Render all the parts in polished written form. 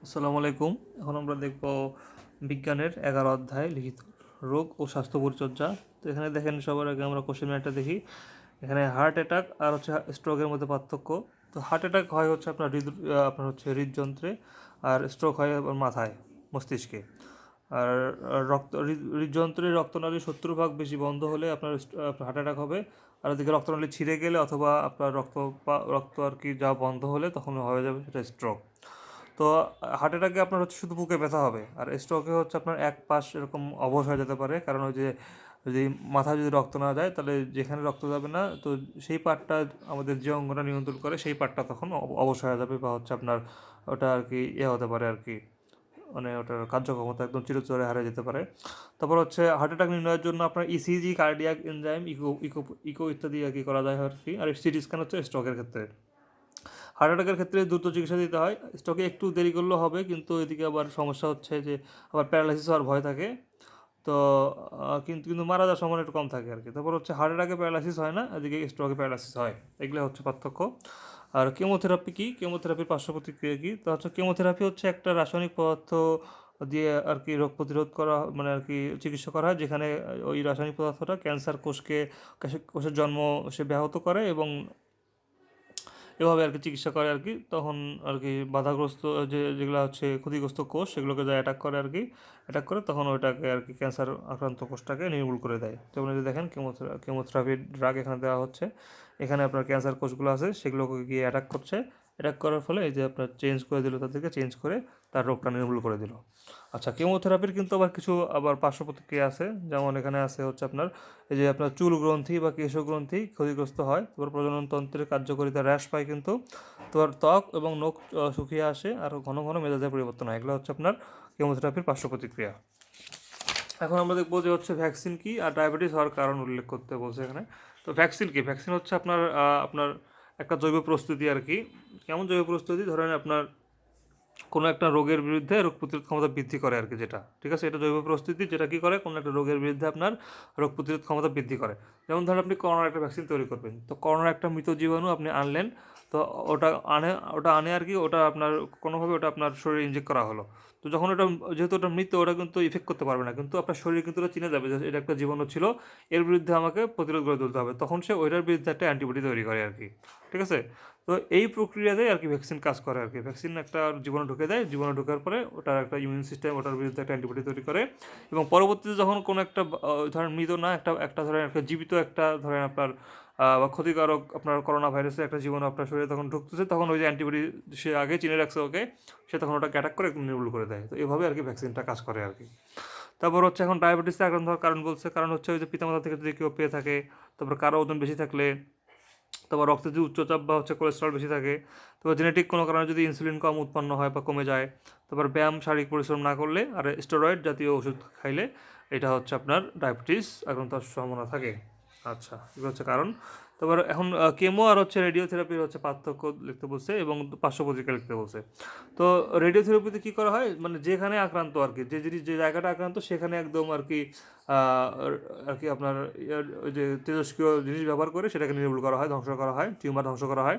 আসসালামু আলাইকুম। এখন আমরা দেখব বিজ্ঞানের 11 অধ্যায় লিখিত রোগ ও স্বাস্থ্য পরিচর্যা। তো এখানে দেখেন সবার আগে আমরা কোশ্চেন ম্যাটটা দেখি। এখানে হার্ট অ্যাটাক আর হচ্ছে স্ট্রোকের মধ্যে পার্থক্য। তো হার্ট অ্যাটাক হয় হচ্ছে আপনার হচ্ছে হৃদযন্ত্রে, আর স্ট্রোক হয় আপনার মাথায়, মস্তিষ্কে। আর হৃদযন্ত্রের রক্তনালী 70% বেশি বন্ধ হলে আপনার হার্ট অ্যাটাক হবে। আর ওদিকে রক্তনালী ছিঁড়ে গেলে অথবা আপনার রক্ত আর কি যা বন্ধ হলে তখন হয়ে যাবে সেটা স্ট্রোক। তো হার্ট অ্যাটাকে আপনার হচ্ছে শুধু বুকে ব্যথা হবে, আর স্ট্রোকে হচ্ছে আপনার এক পাশ এরকম অবশ হয়ে যেতে পারে, কারণ ওই যে যদি মাথায় যদি রক্ত না যায় তাহলে যেখানে রক্ত যাবে না, তো সেই পার্টটা আমাদের যে অঙ্গটা নিয়ন্ত্রণ করে সেই পার্টটা তখন অবশ হয়ে যাবে, বা হচ্ছে আপনার ওটা আর কি হতে পারে আর কি, মানে ওটার কার্যক্ষমতা একদম চিরতরে হারিয়ে যেতে পারে। তারপর হচ্ছে হার্ট অ্যাটাক নির্ণয়ের জন্য আপনার ECG, cardiac enzyme, echo echo echo ইত্যাদি আর কি করা যায় আর কি। আর সিটি স্ক্যান হচ্ছে স্ট্রোকের ক্ষেত্রে। হার্ট অ্যাটাকের ক্ষেত্রে দ্রুত চিকিৎসা দিতে হয়, স্ট্রোকে একটু দেরি করলেও হবে, কিন্তু এদিকে আবার সমস্যা হচ্ছে যে আবার প্যারালাইসিস হওয়ার ভয় থাকে। তো কিন্তু কিন্তু মারা যাওয়ার সম্ভাবনা একটু কম থাকে আর কি। তারপর হচ্ছে হার্ট অ্যাটাকে প্যারালাইসিস হয় না, এদিকে স্ট্রোকে প্যারালাইসিস হয়। এগুলো হচ্ছে পার্থক্য। আর কেমোথেরাপি কি, কেমোথেরাপির পার্শ্ব প্রতিক্রিয়া কী? তো হচ্ছে কেমোথেরাপি হচ্ছে একটা রাসায়নিক পদার্থ দিয়ে আর কি রোগ প্রতিরোধ করা, মানে আর কি চিকিৎসা করা হয়, যেখানে ওই রাসায়নিক পদার্থটা ক্যান্সার কোষের জন্ম সে ব্যাহত করে, এবং এভাবে আর কি চিকিৎসা করে আর কি। তখন আর কি বাধাগ্রস্ত যেগুলো হচ্ছে ক্ষতিগ্রস্ত কোষ, সেগুলোকে যা অ্যাটাক করে আর কি, অ্যাটাক করে তখন ওইটাকে আর কি ক্যান্সার আক্রান্ত কোষটাকে নির্মূল করে দেয়। যেমন এই যে দেখেন কেমোথেরাপির ড্রাগ এখানে দেওয়া হচ্ছে। এখানে আপনার ক্যান্সার কোষগুলো আছে, সেগুলোকে গিয়ে অ্যাটাক করছে। অ্যাটাক করার ফলে এই যে আপনার চেঞ্জ করে দিল, তাদেরকে চেঞ্জ করে তার রোগটা নির্মূল করে দিল। আচ্ছা, কেমোথেরাপির কিন্তু আবার পার্শ্ব প্রতিক্রিয়া আছে। যেমন এখানে আছে হচ্ছে আপনার এই যে আপনার চুল গ্রন্থি বা কেশ গ্রন্থি ক্ষতিগ্রস্ত হয়, তারপর প্রজনন তন্ত্রের কার্যকারিতা হ্রাস পায়, কিন্তু তোমার ত্বক এবং নখ শুকিয়ে আসে, আর ঘন ঘন মেজাজের পরিবর্তন হয়। এগুলো হচ্ছে আপনার কেমোথেরাপির পার্শ্ব প্রতিক্রিয়া। এখন আমরা দেখবো যে হচ্ছে ভ্যাকসিন কি আর ডায়াবেটিস হওয়ার কারণ উল্লেখ করতে বলছে এখানে। তো ভ্যাকসিন কি? ভ্যাকসিন হচ্ছে আপনার একটা জৈব প্রস্তুতি আর কি। কেমন জৈব প্রস্তুতি? ধরেন আপনার কোনো একটা রোগের বিরুদ্ধে রোগ প্রতিরোধ ক্ষমতা বৃদ্ধি করে আর কি, যেটা ঠিক আছে, এটা জৈব প্রস্তুতি, যেটা কি করে কোনো একটা রোগের বিরুদ্ধে আপনার রোগ প্রতিরোধ ক্ষমতা বৃদ্ধি করে। যেমন ধরেন আপনি করোনার একটা ভ্যাকসিন তৈরি করবেন, তো করোনার একটা মৃত জীবাণু আপনি আনলেন। তো ওটা ওটা আনে আর কি, ওটা আপনার কোনোভাবে ওটা আপনার শরীরে ইনজেক্ট করা হলো। তো যখন ওটা, যেহেতু ওটা মৃত, ওটা কিন্তু ইফেক্ট করতে পারবে না, কিন্তু আপনার শরীরে কিন্তু ওটা চিনে যাবে যে এটা একটা জীবাণু ছিল, এর বিরুদ্ধে আমাকে প্রতিরোধ গড়ে তুলতে হবে, তখন সে ওইটার বিরুদ্ধে একটা অ্যান্টিবডি তৈরি করে আর কি। ঠিক আছে। তো এই প্রক্রিয়াতে আর কি ভ্যাকসিন কাজ করে আর কি। ভ্যাকসিন একটা জীবাণু ঢুকে দেয়, জীবাণু ঢোকার পরে ওটার একটা ইমিউন সিস্টেম ওটার বিরুদ্ধে একটা অ্যান্টিবডি তৈরি করে, এবং পরবর্তীতে যখন কোনো একটা ধরেন মৃত না, একটা একটা ধরেন একটা জীবিত একটা ধরেন আপনার বা ক্ষতিকারক আপনার করোনা ভাইরাসের একটা জীবাণু আপনার শরীরে তখন ঢুকতেছে, তখন ওই যে অ্যান্টিবডি সে আগে চিনে রাখছে ওকে, সে তখন ওটাকে অ্যাটাক করে একদম নির্মূল করে দেয়। তো এইভাবে আর কি ভ্যাকসিনটা কাজ করে আর কি। তারপর হচ্ছে এখন ডায়াবেটিসে আক্রান্ত হওয়ার কারণ বলছে, কারণ হচ্ছে ওই যে পিতামাতা থেকে যদি কেউ পেয়ে থাকে, তারপর কারো ওজন বেশি থাকলে, তারপর রক্তে যদি উচ্চচাপ বা হচ্ছে কোলেস্ট্রল বেশি থাকে, তারপর জেনেটিক কোনো কারণে যদি ইনসুলিন কম উৎপন্ন হয় বা কমে যায়, তারপর ব্যায়াম, শারীরিক পরিশ্রম না করলে, আর স্টেরয়েড জাতীয় ওষুধ খাইলে, এটা হচ্ছে আপনার ডায়াবেটিস আক্রান্ত হওয়ার সম্ভাবনা থাকে। আচ্ছা, এগুলো হচ্ছে কারণ। তারপর এখন কেমো আর হচ্ছে রেডিওথেরাপির হচ্ছে পার্থক্য লিখতে বলছে, এবং পার্শ্ব প্রতিক্রিয়া লিখতে বলছে। তো রেডিওথেরাপিতে কী করা হয়, মানে যেখানে আক্রান্ত আর কি, যে জায়গাটা আক্রান্ত সেখানে একদম আর কি আর কি আপনার ওই যে তেজস্ক্রিয় জিনিস ব্যবহার করে সেটাকে নির্মূল করা হয়, ধ্বংস করা হয়, টিউমার ধ্বংস করা হয়।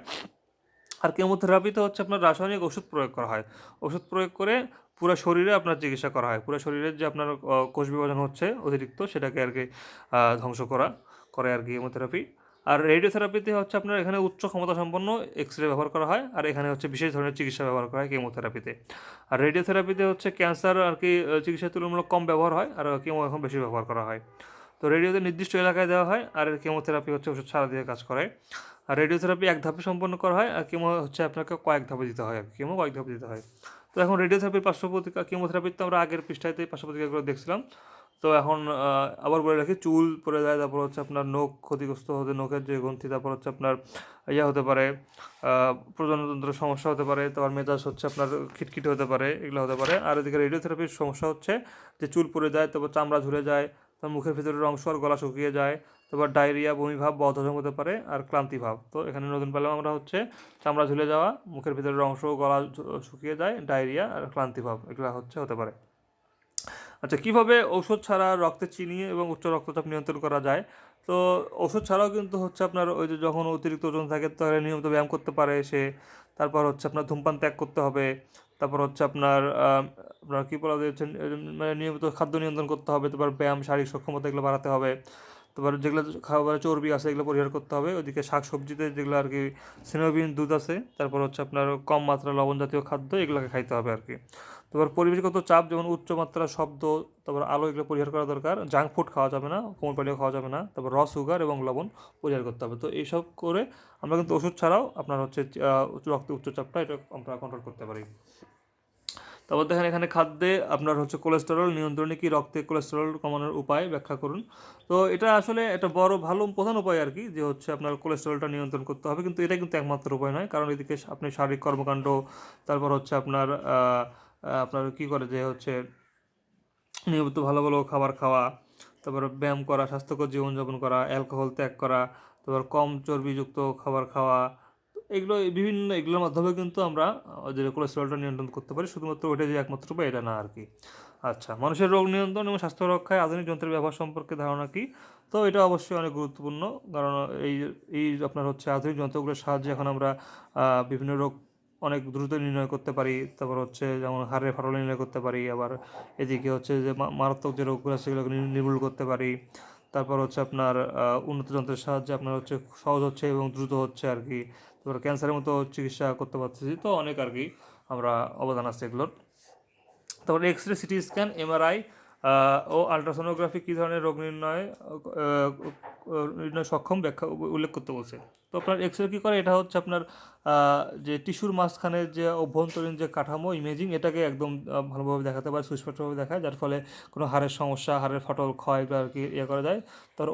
আর কেমোথেরাপিতে হচ্ছে আপনার রাসায়নিক ওষুধ প্রয়োগ করা হয়। ওষুধ প্রয়োগ করে পুরো শরীরে আপনার চিকিৎসা করা হয়। পুরো শরীরের যে আপনার কোষ বিভাজন হচ্ছে অতিরিক্ত, সেটাকে আর কি ধ্বংস করে আর কি কেমোথেরাপি। আর রেডিওথেরাপিতে হচ্ছে আপনার এখানে উচ্চ ক্ষমতা সম্পন্ন এক্স রে ব্যবহার করা হয়, আর এখানে হচ্ছে বিশেষ ধরনের চিকিৎসা ব্যবহার করা হয় কেমোথেরাপিতে। আর রেডিওথেরাপিতে হচ্ছে ক্যান্সার আর কি চিকিৎসার তুলনামূলক কম ব্যবহার হয়, আর কেমো এখন বেশি ব্যবহার করা হয়। তো রেডিওতে নির্দিষ্ট এলাকায় দেওয়া হয়, আর কেমোথেরাপি হচ্ছে ওষুধ ছাড়া দিয়ে কাজ করে। আর রেডিওথেরাপি এক ধাপে সম্পন্ন করা হয়, আর কেমো হচ্ছে আপনাকে কয়েক ধাপে দিতে হয় আর কি, কেমো কয়েক ধাপে দিতে হয়। তো এখন রেডিওথেরাপির পার্শ্ব প্রতিক্রিয়া, কেমোথেরাপির তো আমরা আগের পৃষ্ঠাতে পার্শ্ব প্রতিক্রিয়াগুলো দেখছিলাম। তো এখন আবার বলে রাখি, চুল পড়ে যায়, তারপর হচ্ছে আপনার নখ ক্ষতিগ্রস্ত হতে, নখের যে গ্রন্থি, তারপর হচ্ছে আপনার হতে পারে প্রজননতন্ত্রের সমস্যা হতে পারে, তারপর মেজাজ হচ্ছে আপনার খিটখিটে হতে পারে, এগুলো হতে পারে। আর এদিকে রেডিওথেরাপির সমস্যা হচ্ছে যে চুল পড়ে যায়, তারপর চামড়া ঝুলে যায়, তার মুখের ভিতরের অংশ আর গলা শুকিয়ে যায়, তারপর ডায়রিয়া, বমিভাব, বদহজম হতে পারে, আর ক্লান্তিভাব। তো এখানে নতুন পেলাম আমরা হচ্ছে চামড়া ঝুলে যাওয়া, মুখের ভিতরের অংশ, গলা শুকিয়ে যায়, ডায়রিয়া আর ক্লান্তিভাব, এগুলো হতে পারে। আচ্ছা, কীভাবে ঔষধ ছাড়া রক্তে চিনি এবং উচ্চ রক্তচাপ নিয়ন্ত্রণ করা যায়? তো ওষুধ ছাড়াও কিন্তু হচ্ছে আপনার ওই যে যখন অতিরিক্ত ওজন থাকে তাহলে নিয়মিত ব্যায়াম করতে পারে সে। তারপর হচ্ছে আপনার ধূমপান ত্যাগ করতে হবে। তারপর হচ্ছে আপনার আপনার কী বলা যায়, মানে নিয়মিত খাদ্য নিয়ন্ত্রণ করতে হবে, তারপর ব্যায়াম, শারীরিক সক্ষমতা এগুলো বাড়াতে হবে। তারপর যেগুলো খাবারে চর্বি আছে এগুলো পরিহার করতে হবে। ওইদিকে শাক সবজিতে যেগুলো আর কি স্নেহবিহীন দুধ আছে, তারপর হচ্ছে আপনার কম মাত্রা লবণ জাতীয় খাদ্য এগুলোকে খাইতে হবে আর কি। তারপর পরিবেশগত চাপ যেমন উচ্চমাত্রা শব্দ, তারপর আলো এগুলো পরিহার করা দরকার। জাঙ্ক ফুড খাওয়া যাবে না, কোমল পানীয় খাওয়া যাবে না। তারপর সুগার এবং লবণ পরিহার করতে হবে। তো এইসব করে আমরা কিন্তু ওষুধ ছাড়াও আপনার হচ্ছে রক্তে উচ্চচাপটা এটা আমরা কন্ট্রোল করতে পারি। তারপর দেখেন এখানে খাদ্যে আপনার হচ্ছে কোলেস্টেরল নিয়ন্ত্রণে কি রক্তে কোলেস্টেরল কমানোর উপায় ব্যাখ্যা করুন। তো এটা আসলে একটা বড় ভালো প্রধান উপায় আর কি, যে হচ্ছে আপনার কোলেস্টেরলটা নিয়ন্ত্রণ করতে হবে, কিন্তু এটা কিন্তু একমাত্র উপায় নয়। কারণ এদিকে আপনি শারীরিক কর্মকাণ্ড, তারপর হচ্ছে আপনার আপনার কী করে যে হচ্ছে নিয়মিত ভালো ভালো খাবার খাওয়া, তারপর ব্যায়াম করা, স্বাস্থ্যকর জীবনযাপন করা, অ্যালকোহল ত্যাগ করা, তারপর কম চর্বিযুক্ত খাবার খাওয়া, এগুলো বিভিন্ন এগুলোর মাধ্যমে কিন্তু আমরা যে কোলেস্টেরলটা নিয়ন্ত্রণ করতে পারি। শুধুমাত্র ওইটা যে একমাত্র উপায় এটা না আর কি। আচ্ছা, মানুষের রোগ নিয়ন্ত্রণ এবং স্বাস্থ্য রক্ষায় আধুনিক যন্ত্রের ব্যবহার সম্পর্কে ধারণা কি? তো এটা অবশ্যই অনেক গুরুত্বপূর্ণ। কারণ এই এই আপনার হচ্ছে আধুনিক যন্ত্রগুলোর সাহায্যে এখন আমরা বিভিন্ন রোগ অনেক দ্রুত নির্ণয় করতে পারি। তারপর হচ্ছে যেমন হাড়ের ফাটল নির্ণয় করতে পারি, আবার এদিকে হচ্ছে যে মারাত্মক যে রোগগুলো আছে সেগুলোকে নির্মূল করতে পারি। তারপর হচ্ছে আপনার উন্নত যন্ত্রের সাহায্যে আপনার হচ্ছে সহজ হচ্ছে এবং দ্রুত হচ্ছে আর কি। তারপর ক্যান্সারের মতো চিকিৎসা করতে পারতেছি। তো অনেক আর কি আমরা অবদান আছে এগুলোর। তারপর X ray, CT scan, MRI ও আলট্রাসোনোগ্রাফি কী ধরনের রোগ নির্ণয় সক্ষম ব্যাখ্যা উল্লেখ করতে বলছে। তো আপনার এক্স রে কী করে, এটা হচ্ছে আপনার যে টিস্যুর মাঝখানে যে অভ্যন্তরীণ যে কাঠামো ইমেজিং, এটাকে একদম ভালোভাবে দেখাতে পারে, সুস্পষ্টভাবে দেখায়, যার ফলে কোনো হাড়ের সমস্যা, হাড়ের ফাটল, ক্ষয় আর কি ইয়ে করা যায়। তারপর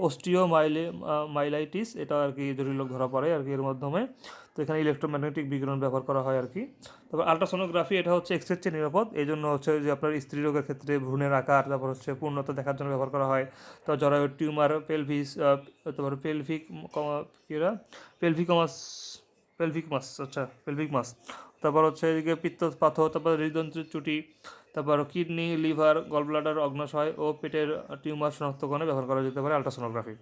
মাইলাইটিস, এটা আর কি জটিল রোগ ধরা পড়ে আর কি এর মাধ্যমে। তো এখানে ইলেকট্রোম্যাগনেটিক বিকিরণ ব্যবহার করা হয় আর কি। তারপর আলট্রাসোনোগ্রাফি, এটা হচ্ছে এক্সরের চেয়ে নিরাপদ। এই জন্য হচ্ছে যে আপনার স্ত্রী রোগের ক্ষেত্রে ভ্রূণের আকার, তারপর হচ্ছে পূর্ণতা দেখার জন্য ব্যবহার করা হয়। তো জরায়ুর টিউমার, তারপর পেলভিক মাস, তারপর হচ্ছে এদিকে পিত্ত পাথর, তারপর হৃদযন্ত্রের ত্রুটি, তারপর কিডনি, লিভার, গলব্লাডার অগ্নাশয় ও পেটের টিউমার শনাক্তকরণে ব্যবহার করা যেতে পারে আলট্রাসোনোগ্রাফি।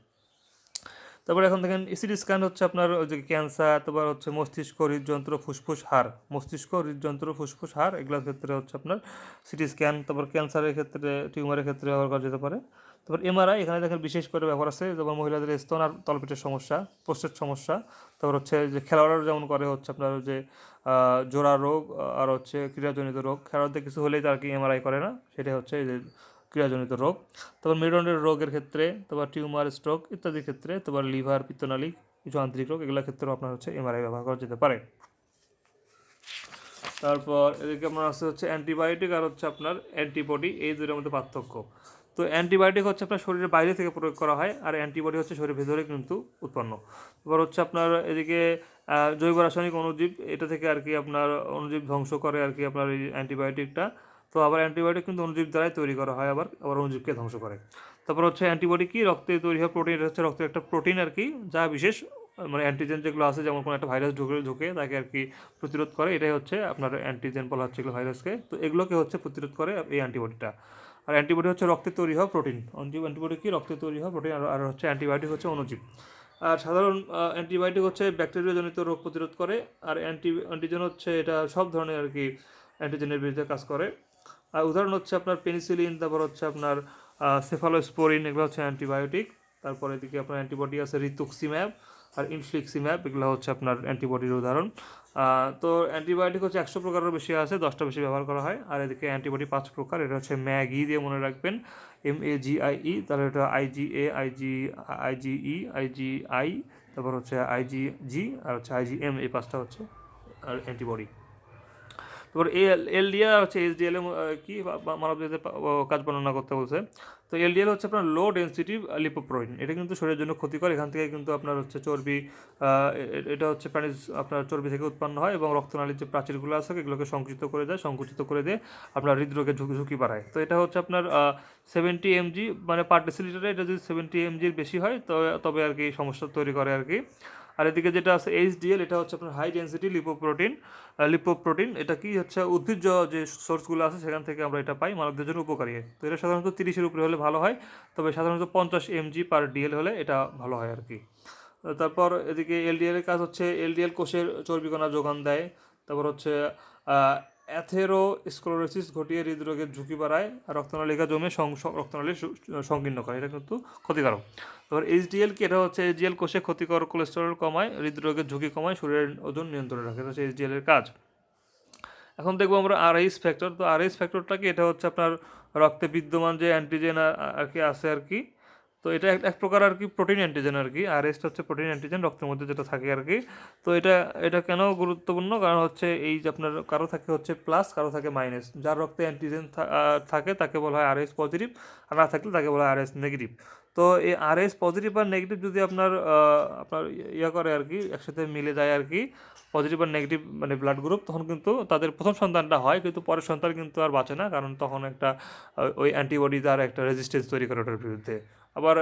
তারপর এখন দেখেন সিটি স্ক্যান হচ্ছে আপনার ওই যে ক্যান্সার, তারপর হচ্ছে মস্তিষ্ক, হৃদযন্ত্র, ফুসফুস, হাড়, মস্তিষ্ক, হৃদযন্ত্র, ফুসফুস, হাড় এগুলোর ক্ষেত্রে হচ্ছে আপনার সিটি স্ক্যান। তারপর ক্যান্সারের ক্ষেত্রে, টিউমারের ক্ষেত্রে ব্যবহার করা যেতে পারে। তারপর এমআরআই, এখানে দেখেন বিশেষ করে ব্যবহার আছে যেমন মহিলাদের স্তন আর তলপেটের সমস্যা, প্রস্টেট সমস্যা। তারপর হচ্ছে যে খেলোয়াড়রা যেমন করে হচ্ছে আপনার যে জোড়া রোগ আর হচ্ছে ক্রীড়াজনিত রোগ, খেলোয়াড়দের কিছু হলেই তার কি এমআরআই করে না, সেটা হচ্ছে এই যে ক্রীড়াজনিত রোগ। তারপর মেরুদণ্ডের রোগের ক্ষেত্রে, তারপর টিউমার, স্ট্রোক ইত্যাদির ক্ষেত্রে, তারপর লিভার, পিত্তনালী, কিছু আন্তরিক রোগ এগুলোর ক্ষেত্রেও আপনার হচ্ছে এমআরআই ব্যবহার করা যেতে পারে। তারপর এদিকে আপনার আছে হচ্ছে অ্যান্টিবায়োটিক আর হচ্ছে আপনার অ্যান্টিবডি, এই দুটোর মধ্যে পার্থক্য। তো অ্যান্টিবায়োটিক হচ্ছে আপনার শরীরের বাইরে থেকে প্রয়োগ করা হয়, আর অ্যান্টিবডি হচ্ছে শরীরের ভেতরে কিন্তু উৎপন্ন। এবার হচ্ছে আপনার এদিকে জৈব রাসায়নিক অণুজীব, এটা থেকে আর কি আপনার অণুজীব ধ্বংস করে আর কি আপনার এই অ্যান্টিবায়োটিকটা। তো আবার অ্যান্টিবায়োটিক কিন্তু অণুজীব দ্বারাই তৈরি করা হয়, আবার আবার অণুজীবকে ধ্বংস করে। তারপর হচ্ছে অ্যান্টিবডি কি, রক্তে তৈরি হয় প্রোটিন, এটা হচ্ছে রক্তের একটা প্রোটিন আর কি, যা বিশেষ মানে অ্যান্টিজেন যেগুলো আছে, যেমন কোনো একটা ভাইরাস ঢুকে তাকে আর কি প্রতিরোধ করে, এটাই হচ্ছে আপনার অ্যান্টিজেন বলা হচ্ছে এগুলো ভাইরাসকে। তো এগুলোকে হচ্ছে প্রতিরোধ করে এই অ্যান্টিবডিটা। আর অ্যান্টিবডি হচ্ছে রক্তে তৈরি হওয়া প্রোটিন, অ্যান্টিবডি কি রক্তে তৈরি হওয়া প্রোটিন, আর হচ্ছে অ্যান্টিবায়োটিক হচ্ছে অণুজীব। আর সাধারণ অ্যান্টিবায়োটিক হচ্ছে ব্যাকটেরিয়াজনিত রোগ প্রতিরোধ করে, আর অ্যান্টিজেন হচ্ছে এটা সব ধরনের আর কি অ্যান্টিজেনের বিরুদ্ধে কাজ করে। আর উদাহরণ হচ্ছে আপনার পেনিসিলিন, তারপর হচ্ছে আপনার সেফালোস্পোরিন, এগুলো হচ্ছে অ্যান্টিবায়োটিক। তারপরে এদিকে আপনার অ্যান্টিবডি আছে রিতুক্সিম্যাব আর ইনফ্লিক্সিম্যাব, এগুলো হচ্ছে আপনার অ্যান্টিবডির উদাহরণ। তো অ্যান্টিবায়োটিক হচ্ছে 100 প্রকারের বেশি আছে, 10টা বেশি ব্যবহার করা হয়। আর এদিকে অ্যান্টিবডি 5 প্রকার, এটা হচ্ছে ম্যাগি দিয়ে মনে রাখবেন, MAGIE, তাহলে এটা IgA, IgE, IgI, তারপর হচ্ছে IgG আর হচ্ছে IgM, এই 5টা হচ্ছে আর অ্যান্টিবডি। তারপর এলডিএল হচ্ছে এইচডিএল কি মানবদেহের কাজ বর্ণনা করতে বলছে। তো এলডিএল হচ্ছে আপনার লো ডেন্সিটি লিপোপ্রোটিন, এটা কিন্তু শরীরের জন্য ক্ষতিকর। এখান থেকে কিন্তু আপনার হচ্ছে চর্বি, এটা হচ্ছে প্রাণীর আপনার চর্বি থেকে উৎপন্ন হয় এবং রক্তনালীর যে প্রাচীরগুলো আছে এগুলোকে সংকুচিত করে দেয়, আপনার হৃদরোগের ঝুঁকি বাড়ায়। তো এটা হচ্ছে আপনার 70 mg মানে পার ডেসিলিটারে, এটা যদি 70 mgর বেশি হয় তবে আর কি সমস্যা তৈরি করে আর কি। আর এদিকে যেটা আছে এইচডিএল, এটা হচ্ছে আপনার হাই ডেন্সিটি লিপোপ্রোটিন, এটা কি হচ্ছে উদ্ভিজ্জ যে সোর্সগুলো আছে সেখান থেকে আমরা এটা পাই, মানবদের জন্য উপকারী। তো এটা সাধারণত 30-এর উপরে হলে ভালো হয়, তবে সাধারণত 50 mg পার ডিএল হলে এটা ভালো হয় আর কি। তারপর এদিকে এলডিএল এর কাজ হচ্ছে, এলডিএল কোষের চর্বিকণা যোগান দেয়। তারপর হচ্ছে অ্যাথেরোস্ক্লেরোসিস ঘটিয়ে হৃদরোগের ঝুঁকি বাড়ায় আর রক্তনালিকা জমে রক্তনালী সংকীর্ণ করে, এটা কিন্তু ক্ষতিকারক। এবার এইচডিএল কি, এটা হচ্ছে এইচডিএল কোষে ক্ষতিকর কোলেস্টেরল কমায়, হৃদরোগের ঝুঁকি কমায়, শরীরের ওজন নিয়ন্ত্রণে রাখে, এটা হচ্ছে এইচডিএল এর কাজ। এখন দেখবো আমরা আরএইচ ফ্যাক্টর। তো আরএইচ ফ্যাক্টরটা কি, এটা হচ্ছে আপনার রক্তে বিদ্যমান যে অ্যান্টিজেন আর কি আছে আর কি। তো এটা এক প্রকার আর কি প্রোটিন অ্যান্টিজেন আর কি। আরএইচটা হচ্ছে প্রোটিন অ্যান্টিজেন রক্তের মধ্যে যেটা থাকে আর কি। তো এটা এটা কেন গুরুত্বপূর্ণ, কারণ হচ্ছে এই যে আপনার কারো থাকে হচ্ছে প্লাস, কারো থাকে মাইনাস। যার রক্তে অ্যান্টিজেন থাকে তাকে বলা হয় আরএইচ পজিটিভ, আর না থাকলে তাকে বলা হয় আরএইচ নেগেটিভ। তো এই আরএইচ পজিটিভ আর নেগেটিভ যদি আপনার আপনার ইয়া করে আর কি, একসাথে মিলে যায় আর কি, পজিটিভ আর নেগেটিভ মানে ব্লাড গ্রুপ, তখন কিন্তু তাদের প্রথম সন্তানটা হয়, কিন্তু পরের সন্তান কিন্তু আর বাঁচে না, কারণ তখন একটা ওই অ্যান্টিবডি তার একটা রেজিস্ট্যান্স তৈরি করে ওটার বিরুদ্ধে। আবার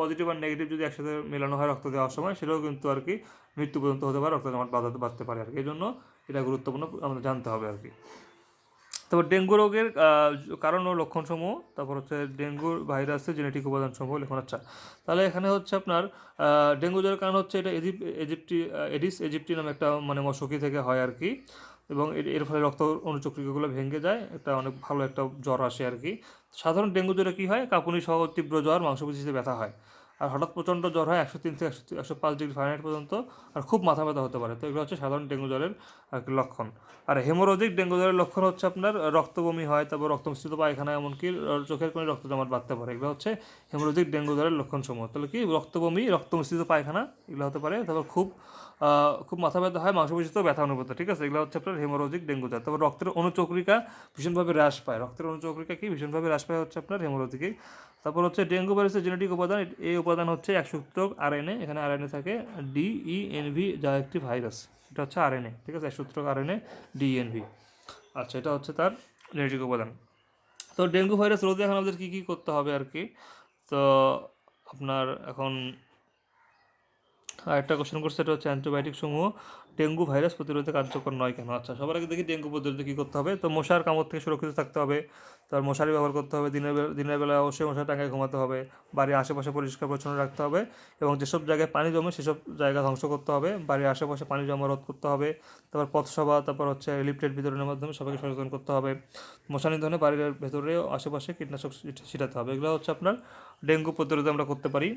পজিটিভ আর নেগেটিভ যদি একসাথে মেলানো হয় রক্ত দেওয়ার সময়, সেটাও কিন্তু আর কি মৃত্যু পর্যন্ত হতে পারে, রক্ত জমাট বাঁধতে পারে আর কি। এই জন্য এটা গুরুত্বপূর্ণ আমাদের জানতে হবে আর কি। তারপর ডেঙ্গু রোগের কারণ ও লক্ষণসমূহ, তারপর হচ্ছে ডেঙ্গু ভাইরাসের জেনেটিক উপাদানসমূহ লিখুন। আচ্ছা, তাহলে এখানে হচ্ছে আপনার ডেঙ্গু জ্বরের কারণ হচ্ছে এটা এডিস এজিপ্টি নামে একটা মানে মশকি থেকে হয় আর কি, এবং এর ফলে রক্ত অনুচক্রিকাগুলো ভেঙে যায়, একটা অনেক ভালো একটা জ্বর আসে আর কি। সাধারণ ডেঙ্গু জ্বরে কী হয়, কাঁপুনি সহ তীব্র জ্বর, মাংসপেশিতে ব্যথা হয়, আর হঠাৎ প্রচণ্ড জ্বর হয় 103 থেকে 105 ডিগ্রি ফারেনহাইট পর্যন্ত, আর খুব মাথা ব্যথা হতে পারে। তো এগুলো হচ্ছে সাধারণ ডেঙ্গু জ্বরের আর কি লক্ষণ। আর হেমোরোজিক ডেঙ্গু জ্বরের লক্ষণ হচ্ছে আপনার রক্ত বমি হয়, তারপর রক্ত মিশ্রিত পায়খানা, এমনকি চোখের কোণে রক্ত জমাট বাঁধতে পারে। এগুলো হচ্ছে হেমোরোজিক ডেঙ্গু জ্বরের লক্ষণসমূহ। তাহলে কি, রক্ত বমি, রক্ত মিশ্রিত পায়খানা এগুলো হতে পারে, তারপর খুব মাথা ব্যথা হয়, মাংসপেশিতেও ব্যথা অনুভূত, ঠিক আছে, এগুলো হচ্ছে আপনার হেমোরোজিক ডেঙ্গু জ্বর। তারপর রক্তের অনুচক্রিকা ভীষণভাবে হ্রাস পায়, রক্তের অনুচক্রিকা কি ভীষণভাবে হ্রাস পায় হচ্ছে আপনার হেমোরোজিকে। তারপর হচ্ছে ডেঙ্গু ভাইরাসের জেনেটিক উপাদান, এই উপাদান হচ্ছে এক সূত্রক আরএনএ, এখানে আরএনএ থাকে ডিইএনভি, যা একটি ভাইরাস, এটা হচ্ছে আরএনএ, ঠিক আছে, এক সূত্রক আরএনএ ডিইএনভি। আচ্ছা, এটা হচ্ছে তার জেনেটিক উপাদান। তো ডেঙ্গু ভাইরাস রোধে এখন আমাদের কী কী করতে হবে আর কি। তো আপনার এখন আরেকটা কোশ্চেন করছে, সেটা হচ্ছে অ্যান্টিবায়োটিক সমূহ ডেঙ্গু ভাইরাস প্রতিরোধে কার্যকর নয় কেন। আচ্ছা, সবার আগে দেখি ডেঙ্গু প্রতিরোধে কী করতে হবে। তো মশার কামড় থেকে সুরক্ষিত থাকতে হবে, তার মশারি ব্যবহার করতে হবে, দিনের বেলা অবশ্যই মশার টাঙায় ঘুমাতে হবে, বাড়ির আশেপাশে পরিষ্কার পরিচ্ছন্ন রাখতে হবে, এবং যেসব জায়গায় পানি জমে সেসব জায়গা ধ্বংস করতে হবে, বাড়ির আশেপাশে পানি জমা রোধ করতে হবে, তারপর পথসভা, তারপর হচ্ছে লিফলেট বিতরণের মাধ্যমে সবাইকে সচেতন করতে হবে, মশা নিধনে বাড়ির ভেতরে আশেপাশে কীটনাশক ছিটাতে হবে। এগুলো হচ্ছে আপনার ডেঙ্গু প্রতিরোধে আমরা করতে পারি।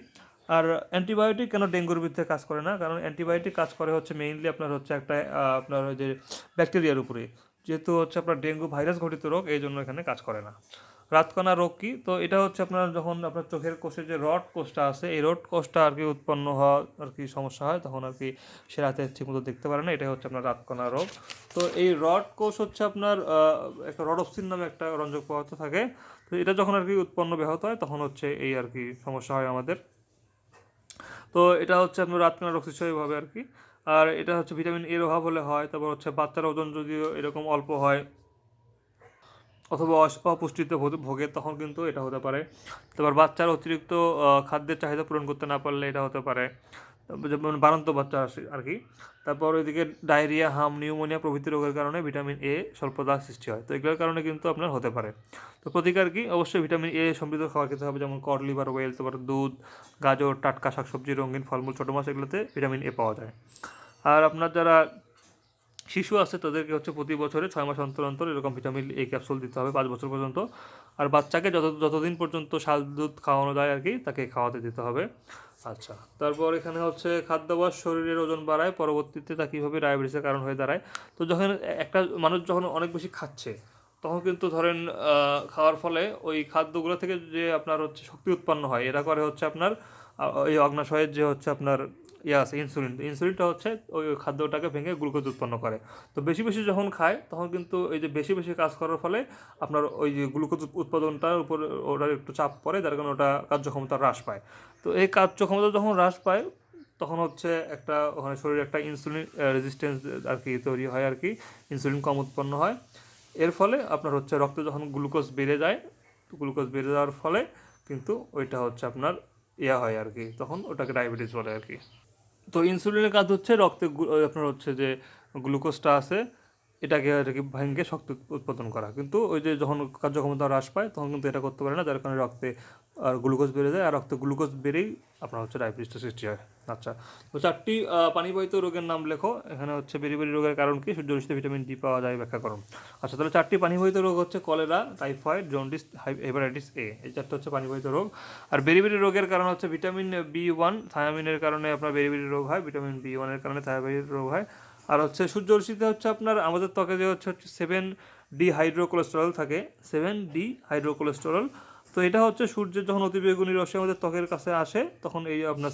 আর অ্যান্টিবায়োটিক কেন ডেঙ্গুর বিরুদ্ধে কাজ করে না, কারণ অ্যান্টিবায়োটিক কাজ করে হচ্ছে মেইনলি আপনার হচ্ছে একটা আপনার ওই যে ব্যাকটেরিয়ার উপরে, যেহেতু হচ্ছে আপনার ডেঙ্গু ভাইরাস ঘটিত রোগ, এই জন্য এখানে কাজ করে না। রাতকানা রোগ কি, তো এটা হচ্ছে আপনার যখন আপনার চোখের কোষে যে রড কোষটা আছে, এই রড কোষটা আর কি উৎপন্ন হওয়া আর কি সমস্যা হয়, তখন আর কি সে রাতে ঠিকমতো দেখতে পারে না, এটাই হচ্ছে আপনার রাতকানা রোগ। তো এই রড কোষ হচ্ছে আপনার একটা রডপসিন নামে একটা রঞ্জক পদার্থ থাকে, তো এটা যখন আর কি উৎপন্ন ব্যাহত হয়, তখন হচ্ছে এই আর কি সমস্যা হয় আমাদের। তো এটা হচ্ছে আপনার রাতকানা রোগ সৃষ্টি এইভাবে আর কি। আর এটা হচ্ছে ভিটামিন এর অভাব হলে হয়, তারপর হচ্ছে বাচ্চার ওজন যদিও এরকম অল্প হয় অথবা অপুষ্টিতে ভোগে, তখন কিন্তু এটা হতে পারে। তারপর বাচ্চার অতিরিক্ত খাদ্যের চাহিদা পূরণ করতে না পারলে এটা হতে পারে, যেমন বাড়ন্ত বাচ্চা আসে আর কি। তারপর ওইদিকে ডায়রিয়া, হাম, নিউমোনিয়া প্রভৃতি রোগের কারণে ভিটামিন এ স্বল্পতা সৃষ্টি হয়, তো এগুলোর কারণে কিন্তু আপনার হতে পারে। তো প্রতিকার কি, অবশ্যই ভিটামিন এ সমৃদ্ধ খাবার খেতে হবে, যেমন কড, লিভার, ওয়েল, তারপর দুধ, গাজর, টাটকা শাকসবজি, রঙিন ফলমূল, ছোটো মাছ, এগুলোতে ভিটামিন এ পাওয়া যায়। আর আপনার যারা শিশু আছে তাদেরকে হচ্ছে প্রতি বছরে 6 মাস অন্তর অন্তর এরকম ভিটামিন এ ক্যাপসুল দিতে হবে 5 বছর পর্যন্ত। আর বাচ্চাকে যতদিন পর্যন্ত শাল দুধ খাওয়ানো যায় আর কি, তাকে খাওয়াতে দিতে হবে। আচ্ছা, তারপর এখানে হচ্ছে খাদ্যাভ্যাস শরীরের ওজন বাড়ায়, পরবর্তীতে তা কীভাবে ডায়াবেটিসের কারণ হয়ে দাঁড়ায়। তো যখন একটা মানুষ যখন অনেক বেশি খাচ্ছে, তখন কিন্তু ধরেন খাওয়ার ফলে ওই খাদ্যগুলো থেকে যে আপনার হচ্ছে শক্তি উৎপন্ন হয়, এরা করে হচ্ছে আপনার এই অগ্নাশয়ের যে হচ্ছে আপনার আছে ইনসুলিনটা হচ্ছে ওই খাদ্যটাকে ভেঙে গ্লুকোজ উৎপন্ন করে। তো বেশি বেশি যখন খায়, তখন কিন্তু এই যে বেশি বেশি কাজ করার ফলে আপনার ওই যে গ্লুকোজ উৎপাদনটার উপর ওটার একটু চাপ পড়ে, যার কারণে ওটা কার্যক্ষমতা হ্রাস পায়। তো এই কার্যক্ষমতা যখন হ্রাস পায়, তখন হচ্ছে একটা ওখানে শরীরে একটা ইনসুলিন রেজিস্ট্যান্স আর কি তৈরি হয় আর কি, ইনসুলিন কম উৎপন্ন হয়। এর ফলে আপনার হচ্ছে রক্তে যখন গ্লুকোজ বেড়ে যায়, গ্লুকোজ বেড়ে যাওয়ার ফলে কিন্তু ওইটা হচ্ছে আপনার হয় আর কি, তখন ওটাকে ডায়াবেটিস বলে আর কি। তো ইনসুলিনের কাজ হচ্ছে রক্তে আপনার হচ্ছে যে গ্লুকোজটা আছে এটাকে আর কি ভেঙে শক্তি উৎপাদন করা। কিন্তু ওই যে যখন কার্যক্ষমতা হ্রাস পায় তখন কিন্তু এটা করতে পারে না, যার কারণে রক্তে আর গ্লুকোজ বেড়ে যায়, আর রক্তে গ্লুকোজ বেড়েই আপনার হচ্ছে ডায়াবেটিসটা সৃষ্টি হয়। আচ্ছা, তো 4টি পানিবাহিত রোগের নাম লেখো। এখানে হচ্ছে বেরিবেরি রোগের কারণ কি, সূর্যরশ্মিতে ভিটামিন ডি পাওয়া যায়, ব্যাখ্যা করুন। আচ্ছা, তাহলে 4টি পানিবাহিত রোগ হচ্ছে cholera, typhoid, jaundice, hepatitis A, এই 4টা হচ্ছে পানিবাহিত রোগ। আর বেরিবেরি রোগের কারণ হচ্ছে ভিটামিন বি 1, থায়ামিনের কারণে আপনার বেরিবেরি রোগ হয়, ভিটামিন বি 1 এর কারণে থায়ামিনের রোগ হয়। আর হচ্ছে সূর্যরশ্মিতে হচ্ছে আপনার আমাদের ত্বকে যে হচ্ছে 7D হাইড্রোকোলেস্টেরল থাকে, 7D হাইড্রোকোলেস্টেরল। তো এটা হচ্ছে সূর্যের যখন অতিবেগুনি রশ্মি আমাদের ত্বকের কাছে আসে তখন এই আপনার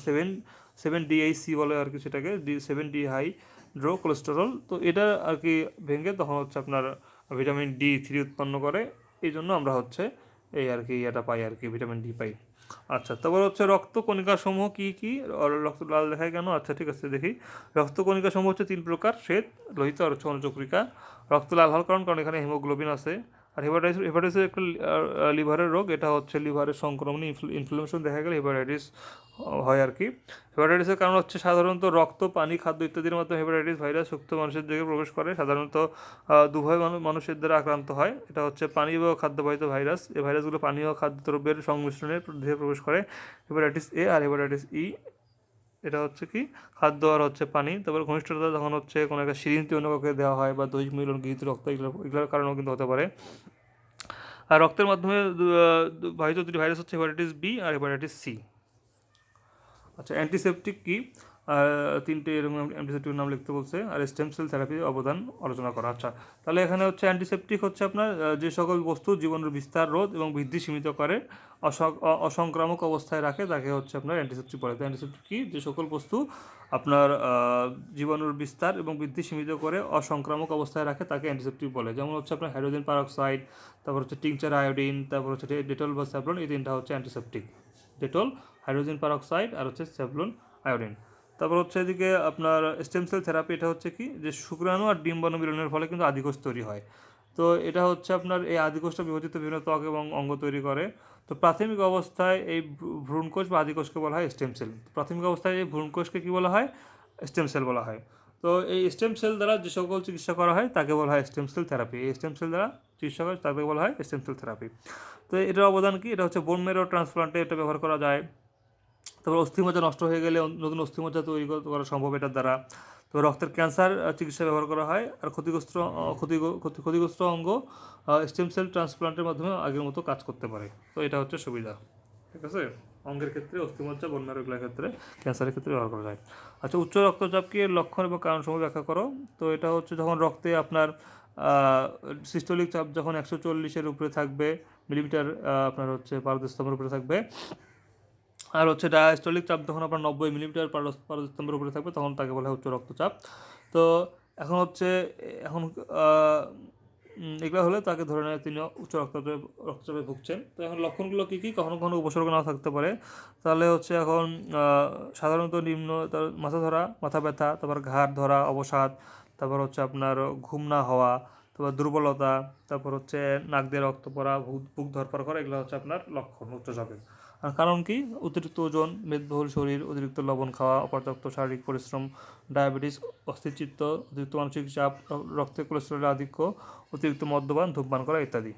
7DHC বলে আর কি, সেটাকে 7D হাইড্রোকোলেস্টেরল। তো এটা আর কি ভেঙে তখন হচ্ছে আপনার ভিটামিন D3 উৎপন্ন করে। এই জন্য আমরা হচ্ছে এই আর কি এটা পাই আর কি, ভিটামিন ডি পাই। আচ্ছা, তারপর হচ্ছে রক্তকণিকা সমূহ কী কী, রক্ত লাল দেখায় কেন? আচ্ছা ঠিক আছে, দেখি। রক্তকণিকা সমূহ হচ্ছে 3 প্রকার: শ্বেত, লোহিত আর হচ্ছে অনুচক্রিকা। রক্ত লাল হওয়ার কারণ এখানে হিমোগ্লোবিন আছে। আর হেপাটাইটিস একটা লিভারের রোগ, এটা হচ্ছে লিভারের সংক্রমণ, ইনফ্লামেশন দেখা গেলে হেপাটাইটিস হয় আর কি। হেপাটাইটিসের কারণ হচ্ছে সাধারণত রক্ত, পানি, খাদ্য ইত্যাদির মাধ্যমে হেপাটাইটিস ভাইরাস সুস্থ মানুষের দেহে প্রবেশ করে। সাধারণত দুভয় মানুষের দ্বারা আক্রান্ত হয়। এটা হচ্ছে পানি বা খাদ্যবাহিত ভাইরাস। এই ভাইরাসগুলো পানি ও খাদ্যদ্রব্যের সংমিশ্রণে দেহে প্রবেশ করে। Hepatitis A R hepatitis E, এটা হচ্ছে কি খাদ্য আর হচ্ছে পানি। তারপর ঘনিষ্ঠতা যখন হচ্ছে কোনো একটা সিরিঞ্জ অন্য কাউকে দেওয়া হয় বা দৈহিক মিলন, গৃহীত রক্ত, এগুলোর কারণেও কিন্তু হতে পারে। আর রক্তের মাধ্যমে বাহিত 2টি ভাইরাস হচ্ছে হেপাটাইটিস বি আর হেপাটাইটিস সি। আচ্ছা, অ্যান্টিসেপটিক কি? 3টে এরকম অ্যান্টিসেপটিক নাম লিখতে বলছে। আর স্টেম সেল থেরাপির অবদান আলোচনা করা। আচ্ছা, তাহলে এখানে হচ্ছে অ্যান্টিসেপটিক হচ্ছে আপনার যে সকল বস্তু জীবনের বিস্তার, রোধ এবং বৃদ্ধি সীমিত করে, অসংক্রামক অবস্থায় রাখে, তাকে হচ্ছে আপনার অ্যান্টিসেপটিক বলে। তো অ্যান্টিসেপটিক কি? যে সকল বস্তু আপনার জীবাণুর বিস্তার এবং বৃদ্ধি সীমিত করে অসংক্রামক অবস্থায় রাখে তাকে অ্যান্টিসেপটিক বলে। যেমন হচ্ছে আপনার হাইড্রোজেন পারঅক্সাইড, তারপর হচ্ছে টিংচার আয়োডিন, তারপর হচ্ছে ডেটল বা স্যাভলন, এই 3টা হচ্ছে অ্যান্টিসেপটিক। ডেটল, হাইড্রোজেন পারঅক্সাইড আর হচ্ছে স্যাভলন আয়োডিন। তারপর হচ্ছে এদিকে আপনার স্টেম সেল থেরাপি, এটা হচ্ছে কি যে শুক্রাণু আর ডিম্বাণু মিলনের ফলে কিন্তু আদিকোষ তৈরি হয়। তো এটা হচ্ছে আপনার এই আদিকোষটা বিভাজিত বিভিন্ন ত্বক এবং অঙ্গ তৈরি করে। তো প্রাথমিক অবস্থায় এই ভ্রূণকোষ বা আদিকোষকে বলা হয় স্টেম সেল। প্রাথমিক অবস্থায় এই ভ্রূণকোষকে কী বলা হয়? স্টেম সেল বলা হয়। তো এই স্টেম সেল দ্বারা যে সকল চিকিৎসা করা হয় তাকে বলা হয় স্টেম সেল থেরাপি। এই স্টেম সেল দ্বারা চিকিৎসা করে তাকে বলা হয় স্টেম সেল থেরাপি। তো এটার অবদান কি? এটা হচ্ছে বোন ম্যারো ট্রান্সপ্লান্টে এটা ব্যবহার করা যায়। তারপর অস্থিমজ্জা নষ্ট হয়ে গেলে নতুন অস্থিমজ্জা তৈরি করা সম্ভব এটার দ্বারা। তবে রক্তের ক্যান্সার চিকিৎসা ব্যবহার করা হয়। আর ক্ষতিগ্রস্ত অঙ্গ স্টেম সেল ট্রান্সপ্লান্টের মাধ্যমে আগের মতো কাজ করতে পারে। তো এটা হচ্ছে সুবিধা, ঠিক আছে। অঙ্গের ক্ষেত্রে, অস্থিমজ্জা, বোন ম্যারো এগুলোর ক্ষেত্রে, ক্যান্সারের ক্ষেত্রে ব্যবহার করা যায়। আচ্ছা, উচ্চ রক্তচাপ কি এর লক্ষণ এবং কারণ সমূহ ব্যাখ্যা করো। তো এটা হচ্ছে যখন রক্তে আপনার সিস্টোলিক চাপ যখন 140-এর উপরে থাকবে মিলিমিটার, আপনার হচ্ছে পারদস্তম্ভের উপরে থাকবে। আর হচ্ছে ডায়াস্টোলিক চাপ যখন আপনার 90 মিলিমিটার পারদস্তম্ভের উপরে থাকবে তখন তাকে বলা হয় উচ্চ রক্তচাপ। তো এখন হচ্ছে এখন এগুলো হলে তাকে ধরে নেয় তিনি উচ্চ রক্তচাপে ভুগছেন। তো এখন লক্ষণগুলো কী কী? কখনো কখনো উপসর্গ নাও থাকতে পারে। তাহলে হচ্ছে এখন সাধারণত নিম্ন মাথা ধরা, মাথা ব্যথা, তারপর ঘাড় ধরা, অবসাদ, তারপর হচ্ছে আপনার ঘুম না হওয়া, তারপর দুর্বলতা, তারপর হচ্ছে নাক দিয়ে রক্ত পড়া, বুক ধরপড় করা, এগুলো হচ্ছে আপনার লক্ষণ উচ্চচাপের। আর কারণ কি? অতিরিক্ত ওজন, মেদবহুল শরীর, অতিরিক্ত লবণ খাওয়া, অপর্যাপ্ত শারীরিক পরিশ্রম, ডায়াবেটিস, অস্থিরচিত্ত, অতিরিক্ত মানসিক চাপ, রক্তে কোলেস্টেরলের আধিক্য, অতিরিক্ত মদ্যপান, ধূমপান করা ইত্যাদি।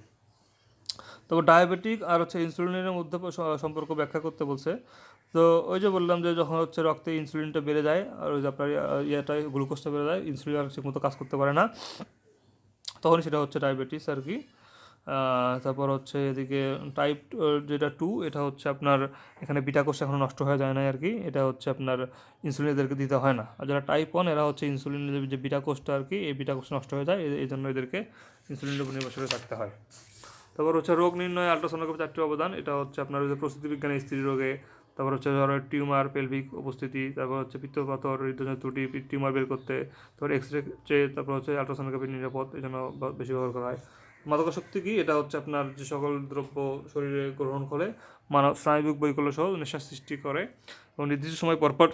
তবে ডায়াবেটিক আর হচ্ছে ইনসুলিনের মধ্যে সম্পর্ক ব্যাখ্যা করতে বলছে। তো ওই যে বললাম যে যখন হচ্ছে রক্তে ইনসুলিনটা বেড়ে যায় আর ওই যে আপনার গ্লুকোজটা বেড়ে যায়, ইনসুলিন আর ঠিকমতো কাজ করতে পারে না, তখন সেটা হচ্ছে ডায়াবেটিস আর কি। তারপর হচ্ছে এদিকে টাইপ যেটা 2, এটা হচ্ছে আপনার এখানে বিটা কোষ এখনও নষ্ট হয়ে যায় না আর কি, এটা হচ্ছে আপনার ইনসুলিন এদেরকে দিতে হয় না। আর যারা টাইপ 1 এরা হচ্ছে ইনসুলিনের যে বিটা কোষটা আর কি, এই বিটা কোষ নষ্ট হয়ে যায়, এই জন্য এদেরকে ইনসুলিনের উপর নির্ভরশীল থাকতে হয়। তারপর হচ্ছে রোগ নির্ণয় আল্ট্রাসোনোগ্রাফি 4টি অবদান, এটা হচ্ছে আপনার যে প্রসূতি বিজ্ঞানে স্ত্রী রোগে, তারপর হচ্ছে ধরো টিউমার, পেলভিক উপস্থিতি, তারপর হচ্ছে পিত্তপাথর, হৃদযন্ত্রের ত্রুটি, টিউমার বের করতে, তারপর এক্সরে চেয়ে, তারপর হচ্ছে আল্ট্রাসোনোগ্রাফি নিরাপদ, এই জন্য বেশি ব্যবহার করা হয়। মাদকাসক্তি কি? এটা হচ্ছে আপনার যে সকল দ্রব্য শরীরে গ্রহণ করে মানব স্নায়বিক বৈকল্য সহ নেশা সৃষ্টি করে এবং নির্দিষ্ট সময় পরপর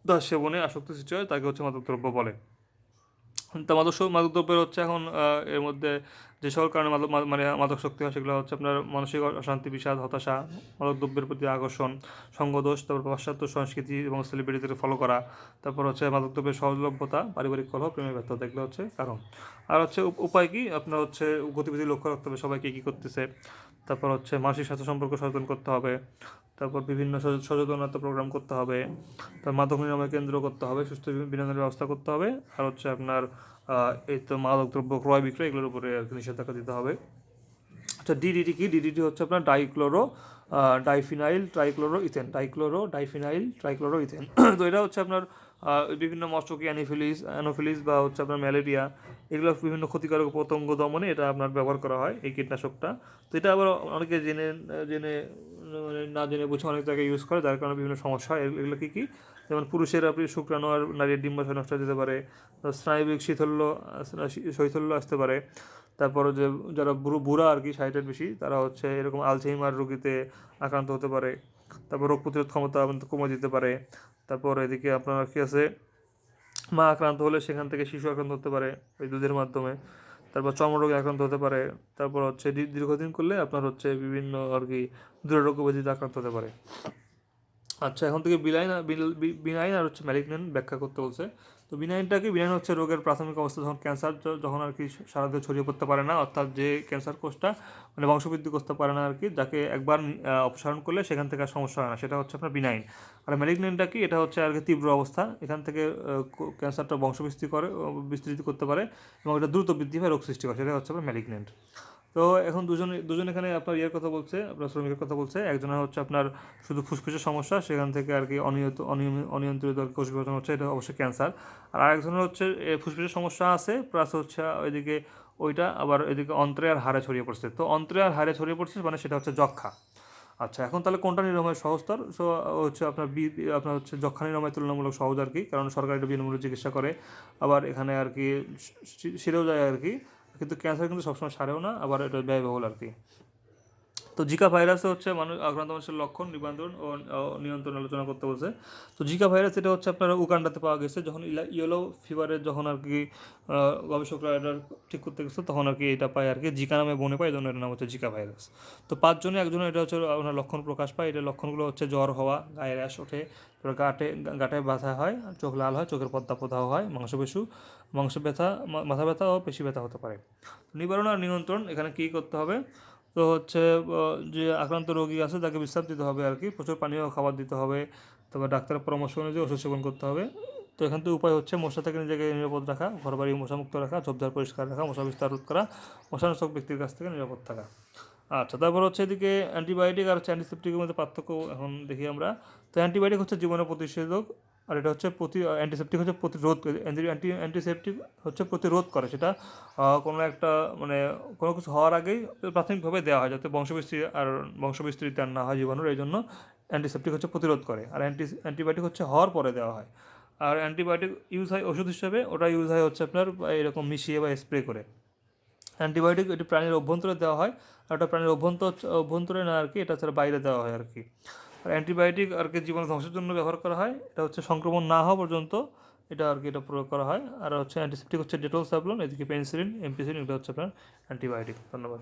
তার সেবনে আসক্তি সৃষ্টি হয়, তাকে হচ্ছে মাদক দ্রব্য বলে। তা মাদকদ্রব্যের হচ্ছে এখন এর মধ্যে যে সকল কারণে মানে মাদকাসক্তি হয় সেগুলো হচ্ছে আপনার মানসিক অশান্তি, বিষাদ, হতাশা, মাদক দ্রব্যের প্রতি আকর্ষণ, সঙ্গদোষ, তারপর পাশ্চাত্য সংস্কৃতি এবং সেলিব্রিটিদের ফলো করা, তারপর হচ্ছে মাদক দ্রব্যের সহজলভ্যতা, পারিবারিক কলহ, প্রেমের ব্যর্থতা, এগুলো হচ্ছে কারণ। আর হচ্ছে উপায় কি, আপনার হচ্ছে গতিবিধি লক্ষ্য রাখতে হবে সবাইকে কী করতেছে, তারপর হচ্ছে মানসিক স্বাস্থ্য সম্পর্কে সচেতন করতে হবে, তারপর বিভিন্ন সচেতনতা প্রোগ্রাম করতে হবে, তার মাদক নিরাময় কেন্দ্র করতে হবে, সুস্থ বিনোদনের ব্যবস্থা করতে হবে, আর হচ্ছে আপনার এই তো মাদকদ্রব্য ক্রয় বিক্রয় এগুলোর উপরে আর কি নিষেধাজ্ঞা দিতে হবে। আচ্ছা, ডিডিটি কি? ডিডিটি হচ্ছে আপনার diphenyl trichloro ethane, diphenyl trichloro ethane. তো এটা হচ্ছে আপনার বিভিন্ন মশকি অ্যানোফিলিস বা হচ্ছে আপনার ম্যালেরিয়া, এগুলো বিভিন্ন ক্ষতিকারক পতঙ্গ দমনে এটা আপনার ব্যবহার করা হয় এই কীটনাশকটা। তো এটা আবার অনেকে জেনে জেনে মানে না জেনে বুঝে অনেক জায়গায় ইউজ করে, যার কারণে বিভিন্ন সমস্যা হয়। এগুলো কী কী? যেমন পুরুষের আপনি শুক্রাণু আর নারীর ডিম্বাশয় নষ্ট হয়ে যেতে পারে, স্নায়বিক শৈথল্য আসতে পারে, তারপরে যে যারা বুড়া আর কি 60-এর বেশি, তারা হচ্ছে এরকম আলঝেইমার রোগীতে আক্রান্ত হতে পারে, তারপর রোগ প্রতিরোধ ক্ষমতা কমে যেতে পারে, তারপর এদিকে আপনার কী আছে, মা আক্রান্ত হলে সেখান থেকে শিশু আক্রান্ত হতে পারে ওই দুধের মাধ্যমে, তারপর চর্মরোগে আক্রান্ত হতে পারে, তারপর হচ্ছে দীর্ঘদিন করলে আপনার হচ্ছে বিভিন্ন আর কি দুরারোগ্য ব্যাধিতে আক্রান্ত হতে পারে। আচ্ছা, এখন থেকে বিনাইন আর হচ্ছে ম্যালিগন্যান্ট ব্যাখ্যা করতে বলছে। তো বিনাইন হচ্ছে রোগের প্রাথমিক অবস্থা, যখন ক্যান্সার যখন আর কি সারা দেহে ছড়িয়ে পড়তে পারে না, অর্থাৎ যে ক্যান্সার কোষটা মানে বংশবৃদ্ধি করতে পারে না আর কি, যাকে একবার অপসারণ করলে সেখান থেকে আর সমস্যা হয় না, সেটা হচ্ছে আপনার বিনাইন। আর ম্যালিগন্যান্টটা কি? এটা হচ্ছে আর কি তীব্র অবস্থা, এখান থেকে ক্যান্সারটা বিস্তৃতি করতে পারে এবং এটা দ্রুত বৃদ্ধি হয়, রোগ সৃষ্টি করে, সেটা হচ্ছে আপনার ম্যালিগন্যান্ট। তো এখন দুজন এখানে আপনার ইয়ের কথা বলছে, আপনার শ্রমিকের কথা বলছে। একজনের হচ্ছে আপনার শুধু ফুসফুসের সমস্যা, সেখান থেকে আর কি অনিয়ন্ত্রিত কোষ বিভাজন হচ্ছে, এটা অবশ্যই ক্যান্সার। আর আরেকজনের হচ্ছে ফুসফুসের সমস্যা আছে, প্লাস হচ্ছে ওইদিকে ওইটা আবার এদিকে অন্ত্রে আর হাড়ে ছড়িয়ে পড়ছে। তো অন্ত্রে আর হাড়ে ছড়িয়ে পড়ছে মানে সেটা হচ্ছে যক্ষা। আচ্ছা, এখন তাহলে কোনটা নিরাময় সহজতর? সো হচ্ছে আপনার হচ্ছে যক্ষা নিরাময় তুলনামূলক সহজ আর কি, কারণ সরকার এটা বিনামূল্যে চিকিৎসা করে, আবার এখানে আর কি সেরেও যায় আর কি। কিন্তু ক্যান্সার কিন্তু সবসময় সারেও না, আবার এটা ব্যয়বহুল আর কি। তো জিকা ভাইরাসে হচ্ছে আক্রান্ত মানুষের লক্ষণ, নিবন্ধন ও নিয়ন্ত্রণ আলোচনা করতে বলছে। তো জিকা ভাইরাস এটা হচ্ছে আপনার উগান্ডাতে পাওয়া গেছে, যখন ইয়েলো ফিভারের যখন আর কি গবেষকরা এটা ঠিক করতে গেছে, তখন আর কি এটা পায় আর কি, জিকা নামে বনে পায়, এই জন্য এটার নাম হচ্ছে জিকা ভাইরাস। তো 5 জনে একজনের এটা হচ্ছে আপনার লক্ষণ প্রকাশ পায়। এটার লক্ষণগুলো হচ্ছে জ্বর হওয়া, গায়ে র্যাশ ওঠে, তারপর গাঁটে ব্যথা হয়, চোখ লাল হয়, চোখের পর্দা প্রদাহ হয়, মাংস ব্যথা, মাথা ব্যথা ও পেশি ব্যথা হতে পারে। নিবারণ আর নিয়ন্ত্রণ এখানে কী করতে হবে? তো হচ্ছে যে আক্রান্ত রোগী আছে তাকে বিশ্রাম দিতে হবে আর কি, প্রচুর পানীয় খাবার দিতে হবে, তবে ডাক্তারের পরামর্শ অনুযায়ী ওষুধ সেবন করতে হবে। তো এখান থেকে উপায় হচ্ছে মশা থেকে নিজেকে নিরাপদ রাখা, ঘরবাড়ি মশামুক্ত রাখা, ঝোপঝাড় পরিষ্কার রাখা, মশা বিস্তার রোধ করা, মশানাশক ব্যক্তির কাছ থেকে নিরাপদ থাকা। আচ্ছা, তারপর হচ্ছে এদিকে অ্যান্টিবায়োটিক আর হচ্ছে অ্যান্টিসেপ্টিকের মধ্যে পার্থক্য এখন দেখি আমরা। তো অ্যান্টিবায়োটিক হচ্ছে জীবাণু প্রতিষেধক, আর এটা হচ্ছে অ্যান্টিসেপ্টিক হচ্ছে প্রতিরোধ করে। অ্যান্টিসেপ্টিক হচ্ছে প্রতিরোধ করে, সেটা কোনো একটা মানে কোনো কিছু হওয়ার আগেই প্রাথমিকভাবে দেওয়া হয়, যাতে বংশবিস্তৃতি আর না হয় জীবাণুর, এই জন্য অ্যান্টিসেপ্টিক হচ্ছে প্রতিরোধ করে। আর অ্যান্টিবায়োটিক হচ্ছে হওয়ার পরে দেওয়া হয়। আর অ্যান্টিবায়োটিক ইউজ হয় ওষুধ হিসেবে, ওটা ইউজ হয় হচ্ছে আপনার এরকম মিশিয়ে বা স্প্রে করে। অ্যান্টিবায়োটিক এটি প্রাণীর অভ্যন্তরে দেওয়া হয়, আর ওটা প্রাণীর অভ্যন্তরে না আর কি, এটা ছাড়া বাইরে দেওয়া হয় আর কি। আর অ্যান্টিবায়োটিক আর কি জীবাণু ধ্বংসের জন্য ব্যবহার করা হয়, এটা হচ্ছে সংক্রমণ না হওয়া পর্যন্ত এটা আর কি এটা প্রয়োগ করা হয়। আর হচ্ছে অ্যান্টিসেপ্টিক হচ্ছে ডেটল, স্যাভলন, এদিকে পেনিসিলিন, এমপিসিলিন, এটা হচ্ছে আপনার অ্যান্টিবায়োটিক। ধন্যবাদ।